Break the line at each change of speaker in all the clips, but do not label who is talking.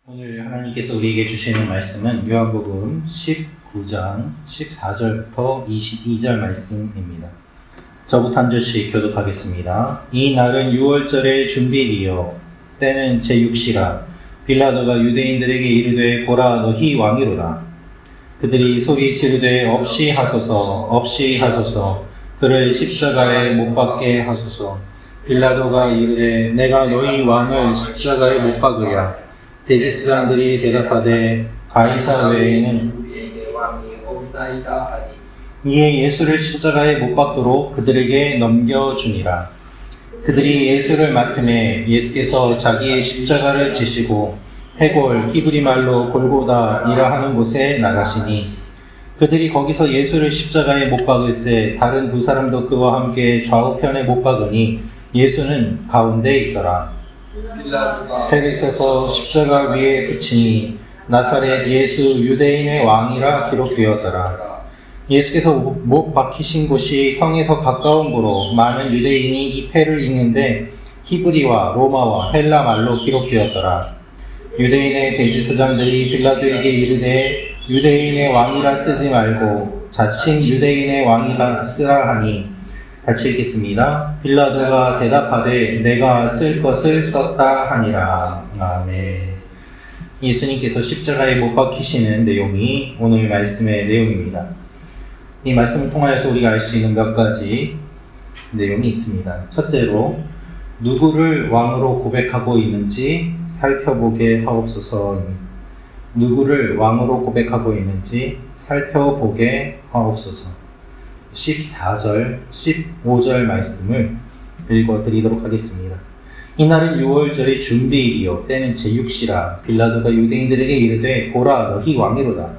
오늘 하나님께서 우리에게 주시는 말씀은 요한복음 19장 14절부터 22절 말씀입니다. 저부터 한 절씩 교독하겠습니다. 이 날은 6월절의 준비일이요 때는 제6시라. 빌라도가 유대인들에게 이르되 보라 너희 왕이로다. 그들이 소리 지르되 없이 하소서 없이 하소서 그를 십자가에 못 박게 하소서. 빌라도가 이르되 내가 너희 왕을 십자가에 못 박으랴. 대제사장들이 대답하되 가이사 외에는
우리에게 왕이 없나이다 하니
이에 예수를 십자가에 못 박도록 그들에게 넘겨주니라. 그들이 예수를 맡음에 예수께서 자기의 십자가를 지시고 해골 히브리 말로 골고다이라 하는 곳에 나가시니 그들이 거기서 예수를 십자가에 못 박을새 다른 두 사람도 그와 함께 좌우편에 못 박으니 예수는 가운데 있더라.
빌라도가
패를 써서 십자가 위에 붙이니 나사렛 예수 유대인의 왕이라 기록되었더라. 예수께서 못 박히신 곳이 성에서 가까운 고로 많은 유대인이 이 패를 읽는데 히브리와 로마와 헬라 말로 기록되었더라. 유대인의 대제사장들이 빌라도에게 이르되 유대인의 왕이라 쓰지 말고 자칭 유대인의 왕이라 쓰라 하니 같이 읽겠습니다. 빌라도가 대답하되 내가 쓸 것을 썼다 하니라. 아멘. 예수님께서 십자가에 못 박히시는 내용이 오늘 말씀의 내용입니다. 이 말씀을 통하여서 우리가 알 수 있는 몇 가지 내용이 있습니다. 첫째로 누구를 왕으로 고백하고 있는지 살펴보게 하옵소서입니다. 누구를 왕으로 고백하고 있는지 살펴보게 하옵소서. 14절, 15절 말씀을 읽어드리도록 하겠습니다. 이날은 6월절의 준비일이요 때는 제6시라. 빌라도가 유대인들에게 이르되 보라 너희 왕이로다.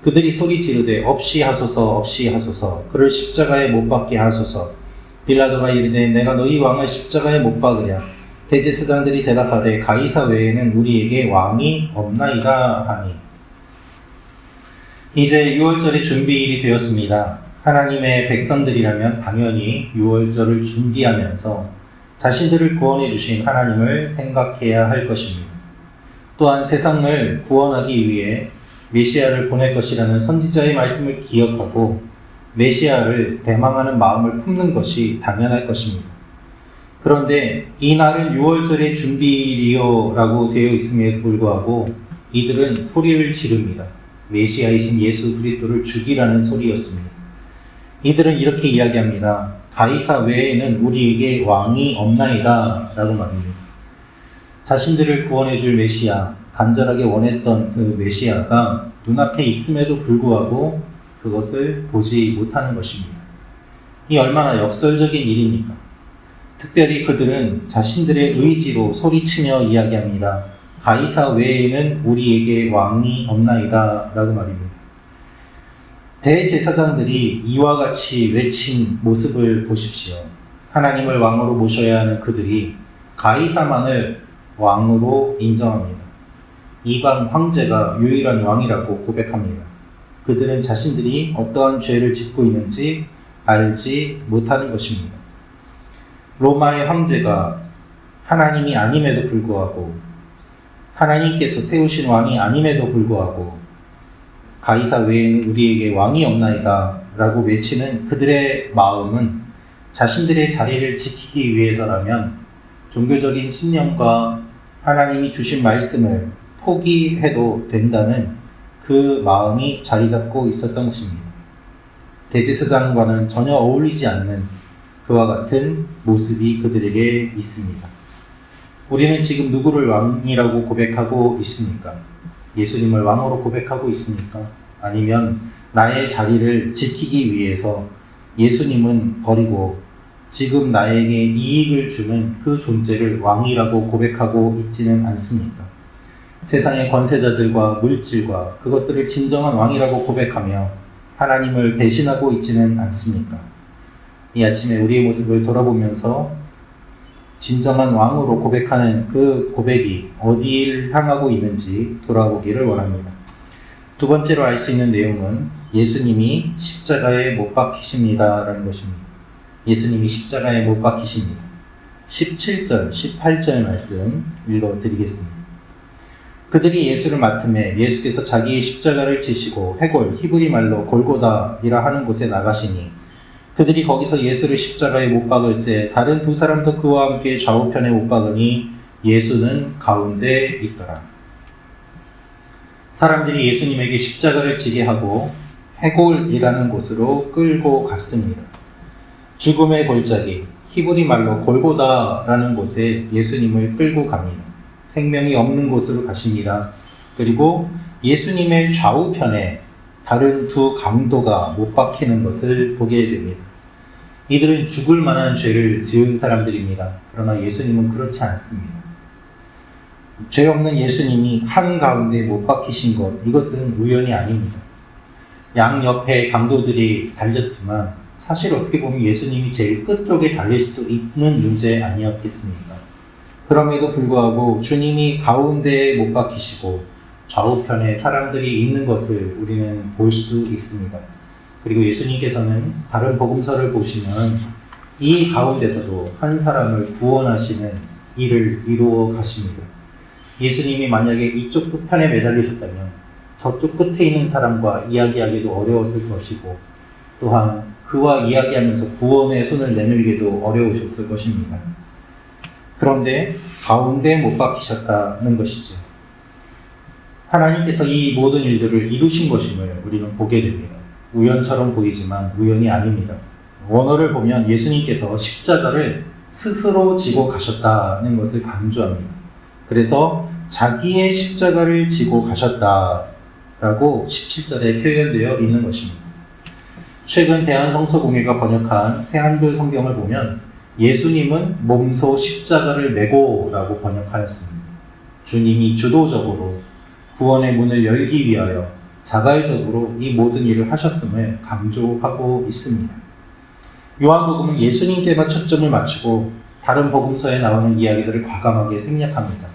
그들이 소리 지르되 없이 하소서 없이 하소서 그를 십자가에 못 박게 하소서. 빌라도가 이르되 내가 너희 왕을 십자가에 못 박으랴. 대제사장들이 대답하되 가이사 외에는 우리에게 왕이 없나이다 하니. 이제 6월절의 준비일이 되었습니다. 하나님의 백성들이라면 당연히 6월절을 준비하면서 자신들을 구원해 주신 하나님을 생각해야 할 것입니다. 또한 세상을 구원하기 위해 메시아를 보낼 것이라는 선지자의 말씀을 기억하고 메시아를 대망하는 마음을 품는 것이 당연할 것입니다. 그런데 이 날은 6월절의 준비일이요 라고 되어 있음에도 불구하고 이들은 소리를 지릅니다. 메시아이신 예수 그리스도를 죽이라는 소리였습니다. 이들은 이렇게 이야기합니다. 가이사 외에는 우리에게 왕이 없나이다 라고 말합니다. 자신들을 구원해 줄 메시아, 간절하게 원했던 그 메시아가 눈앞에 있음에도 불구하고 그것을 보지 못하는 것입니다. 이 얼마나 역설적인 일입니까? 특별히 그들은 자신들의 의지로 소리치며 이야기합니다. 가이사 외에는 우리에게 왕이 없나이다 라고 말입니다. 대제사장들이 이와 같이 외친 모습을 보십시오. 하나님을 왕으로 모셔야 하는 그들이 가이사만을 왕으로 인정합니다. 이방 황제가 유일한 왕이라고 고백합니다. 그들은 자신들이 어떠한 죄를 짓고 있는지 알지 못하는 것입니다. 로마의 황제가 하나님이 아님에도 불구하고 하나님께서 세우신 왕이 아님에도 불구하고 가이사 외에는 우리에게 왕이 없나이다 라고 외치는 그들의 마음은 자신들의 자리를 지키기 위해서라면 종교적인 신념과 하나님이 주신 말씀을 포기해도 된다는 그 마음이 자리 잡고 있었던 것입니다. 대제사장과는 전혀 어울리지 않는 그와 같은 모습이 그들에게 있습니다. 우리는 지금 누구를 왕이라고 고백하고 있습니까? 예수님을 왕으로 고백하고 있습니까? 아니면 나의 자리를 지키기 위해서 예수님은 버리고 지금 나에게 이익을 주는 그 존재를 왕이라고 고백하고 있지는 않습니까? 세상의 권세자들과 물질과 그것들을 진정한 왕이라고 고백하며 하나님을 배신하고 있지는 않습니까? 이 아침에 우리의 모습을 돌아보면서 진정한 왕으로 고백하는 그 고백이 어디를 향하고 있는지 돌아보기를 원합니다. 두 번째로 알 수 있는 내용은 예수님이 십자가에 못 박히십니다 라는 것입니다. 예수님이 십자가에 못 박히십니다. 17절, 18절 말씀 읽어드리겠습니다. 그들이 예수를 맡음에 예수께서 자기의 십자가를 지시고 해골 히브리 말로 골고다이라 하는 곳에 나가시니 그들이 거기서 예수를 십자가에 못 박을새 다른 두 사람도 그와 함께 좌우편에 못 박으니 예수는 가운데 있더라. 사람들이 예수님에게 십자가를 지게 하고 해골이라는 곳으로 끌고 갔습니다. 죽음의 골짜기 히브리 말로 골고다라는 곳에 예수님을 끌고 갑니다. 생명이 없는 곳으로 가십니다. 그리고 예수님의 좌우편에 다른 두 강도가 못 박히는 것을 보게 됩니다. 이들은 죽을 만한 죄를 지은 사람들입니다. 그러나 예수님은 그렇지 않습니다. 죄 없는 예수님이 한가운데 못 박히신 것, 이것은 우연이 아닙니다. 양옆에 강도들이 달렸지만 사실 어떻게 보면 예수님이 제일 끝쪽에 달릴 수도 있는 문제 아니었겠습니까? 그럼에도 불구하고 주님이 가운데에 못 박히시고 좌우편에 사람들이 있는 것을 우리는 볼 수 있습니다. 그리고 예수님께서는 다른 복음서를 보시면 이 가운데서도 한 사람을 구원하시는 일을 이루어 가십니다. 예수님이 만약에 이쪽 끝편에 매달리셨다면 저쪽 끝에 있는 사람과 이야기하기도 어려웠을 것이고 또한 그와 이야기하면서 구원의 손을 내밀기도 어려우셨을 것입니다. 그런데 가운데 못 박히셨다는 것이죠. 하나님께서 이 모든 일들을 이루신 것임을 우리는 보게 됩니다. 우연처럼 보이지만 우연이 아닙니다. 원어를 보면 예수님께서 십자가를 스스로 지고 가셨다는 것을 강조합니다. 그래서 자기의 십자가를 지고 가셨다라고 17절에 표현되어 있는 것입니다. 최근 대한성서공회가 번역한 새한글 성경을 보면 예수님은 몸소 십자가를 메고 라고 번역하였습니다. 주님이 주도적으로 구원의 문을 열기 위하여 자발적으로 이 모든 일을 하셨음을 강조하고 있습니다. 요한복음은 예수님께만 초점을 맞추고 다른 복음서에 나오는 이야기들을 과감하게 생략합니다.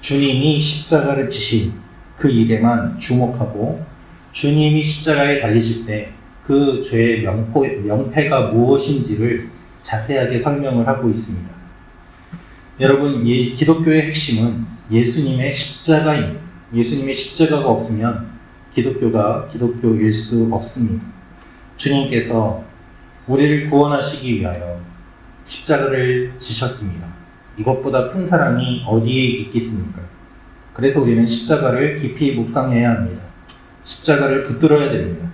주님이 십자가를 지신 그 일에만 주목하고 주님이 십자가에 달리실 때 그 죄의 명패가 무엇인지를 자세하게 설명을 하고 있습니다. 여러분, 기독교의 핵심은 예수님의 십자가입니다. 예수님의 십자가가 없으면 기독교가 기독교일 수 없습니다. 주님께서 우리를 구원하시기 위하여 십자가를 지셨습니다. 이것보다 큰 사랑이 어디에 있겠습니까? 그래서 우리는 십자가를 깊이 묵상해야 합니다. 십자가를 붙들어야 됩니다.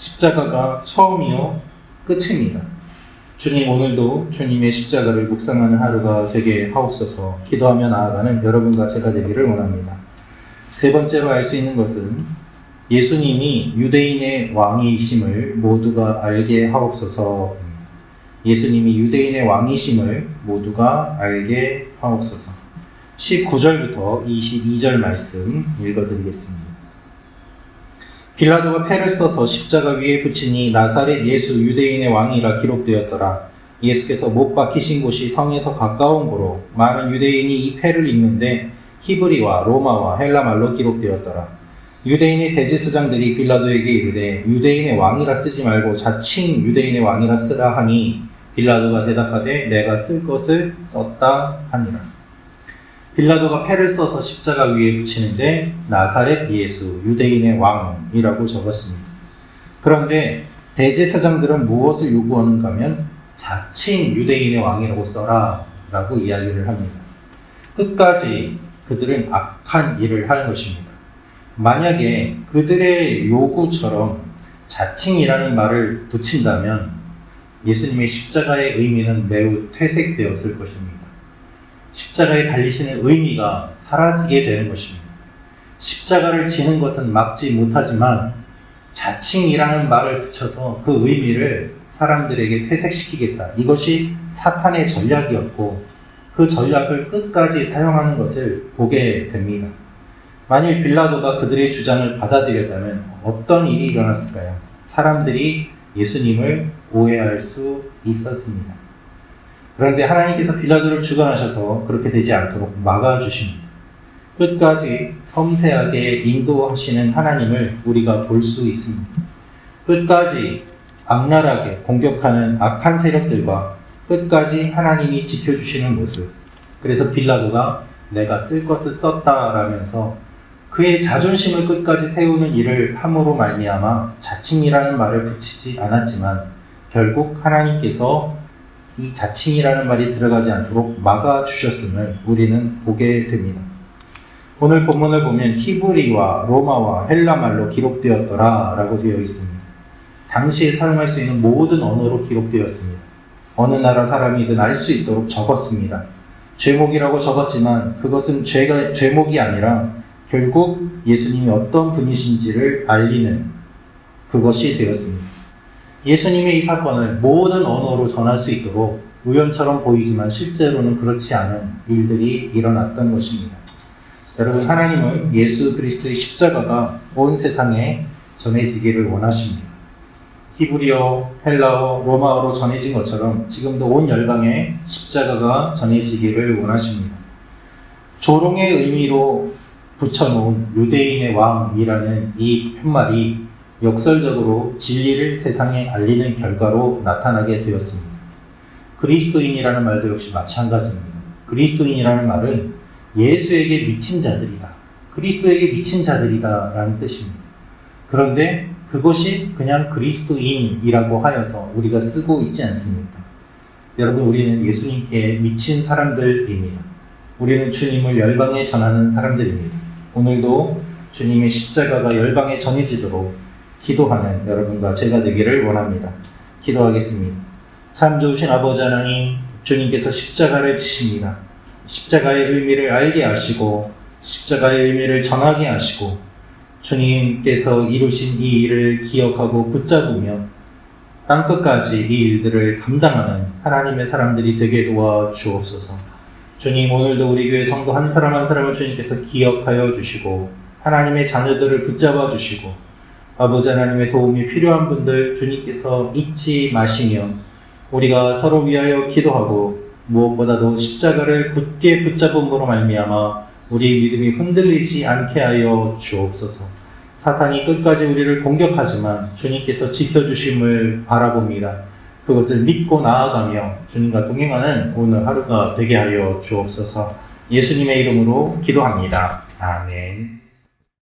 십자가가 처음이요 끝입니다. 주님, 오늘도 주님의 십자가를 묵상하는 하루가 되게 하옵소서. 기도하며 나아가는 여러분과 제가 되기를 원합니다. 세 번째로 알 수 있는 것은 예수님이 유대인의 왕이심을 모두가 알게 하옵소서입니다. 예수님이 유대인의 왕이심을 모두가 알게 하옵소서. 19절부터 22절 말씀 읽어드리겠습니다. 빌라도가 패를 써서 십자가 위에 붙이니 나사렛 예수 유대인의 왕이라 기록되었더라. 예수께서 못 박히신 곳이 성에서 가까운 고로 많은 유대인이 이 패를 읽는데 히브리와 로마와 헬라말로 기록되었더라. 유대인의 대제사장들이 빌라도에게 이르되 유대인의 왕이라 쓰지 말고 자칭 유대인의 왕이라 쓰라 하니 빌라도가 대답하되 내가 쓸 것을 썼다 하니라. 빌라도가 패를 써서 십자가 위에 붙이는데 나사렛 예수 유대인의 왕이라고 적었습니다. 그런데 대제사장들은 무엇을 요구하는가 하면 자칭 유대인의 왕이라고 써라 라고 이야기를 합니다. 끝까지 그들은 악한 일을 하는 것입니다. 만약에 그들의 요구처럼 자칭이라는 말을 붙인다면 예수님의 십자가의 의미는 매우 퇴색되었을 것입니다. 십자가에 달리시는 의미가 사라지게 되는 것입니다. 십자가를 지는 것은 막지 못하지만 자칭이라는 말을 붙여서 그 의미를 사람들에게 퇴색시키겠다. 이것이 사탄의 전략이었고 그 전략을 끝까지 사용하는 것을 보게 됩니다. 만일 빌라도가 그들의 주장을 받아들였다면 어떤 일이 일어났을까요? 사람들이 예수님을 오해할 수 있었습니다. 그런데 하나님께서 빌라도를 주관하셔서 그렇게 되지 않도록 막아주십니다. 끝까지 섬세하게 인도하시는 하나님을 우리가 볼 수 있습니다. 끝까지 악랄하게 공격하는 악한 세력들과 끝까지 하나님이 지켜주시는 모습. 그래서 빌라도가 내가 쓸 것을 썼다라면서 그의 자존심을 끝까지 세우는 일을 함으로 말미암아 자칭이라는 말을 붙이지 않았지만 결국 하나님께서 이 자칭이라는 말이 들어가지 않도록 막아주셨음을 우리는 보게 됩니다. 오늘 본문을 보면 히브리와 로마와 헬라 말로 기록되었더라 라고 되어 있습니다. 당시에 사용할 수 있는 모든 언어로 기록되었습니다. 어느 나라 사람이든 알 수 있도록 적었습니다. 죄목이라고 적었지만 그것은 죄목이 아니라 결국 예수님이 어떤 분이신지를 알리는 그것이 되었습니다. 예수님의 이 사건을 모든 언어로 전할 수 있도록 우연처럼 보이지만 실제로는 그렇지 않은 일들이 일어났던 것입니다. 여러분, 하나님은 예수 그리스도의 십자가가 온 세상에 전해지기를 원하십니다. 히브리어, 헬라어, 로마어로 전해진 것처럼 지금도 온 열방에 십자가가 전해지기를 원하십니다. 조롱의 의미로 붙여놓은 유대인의 왕이라는 이 팻말이 역설적으로 진리를 세상에 알리는 결과로 나타나게 되었습니다. 그리스도인이라는 말도 역시 마찬가지입니다. 그리스도인이라는 말은 예수에게 미친 자들이다, 그리스도에게 미친 자들이다 라는 뜻입니다. 그런데 그것이 그냥 그리스도인이라고 하여서 우리가 쓰고 있지 않습니다. 여러분, 우리는 예수님께 미친 사람들입니다. 우리는 주님을 열방에 전하는 사람들입니다. 오늘도 주님의 십자가가 열방에 전해지도록 기도하는 여러분과 제가 되기를 원합니다. 기도하겠습니다. 참 좋으신 아버지 하나님, 주님께서 십자가를 지십니다. 십자가의 의미를 알게 하시고 십자가의 의미를 전하게 하시고 주님께서 이루신 이 일을 기억하고 붙잡으며 땅끝까지 이 일들을 감당하는 하나님의 사람들이 되게 도와주옵소서. 주님, 오늘도 우리 교회 성도 한 사람 한 사람을 주님께서 기억하여 주시고 하나님의 자녀들을 붙잡아 주시고 아버지 하나님의 도움이 필요한 분들 주님께서 잊지 마시며 우리가 서로 위하여 기도하고 무엇보다도 십자가를 굳게 붙잡음으로 말미암아 우리의 믿음이 흔들리지 않게 하여 주옵소서. 사탄이 끝까지 우리를 공격하지만 주님께서 지켜주심을 바라봅니다. 그것을 믿고 나아가며 주님과 동행하는 오늘 하루가 되게 하여 주옵소서. 예수님의 이름으로 기도합니다. 아멘.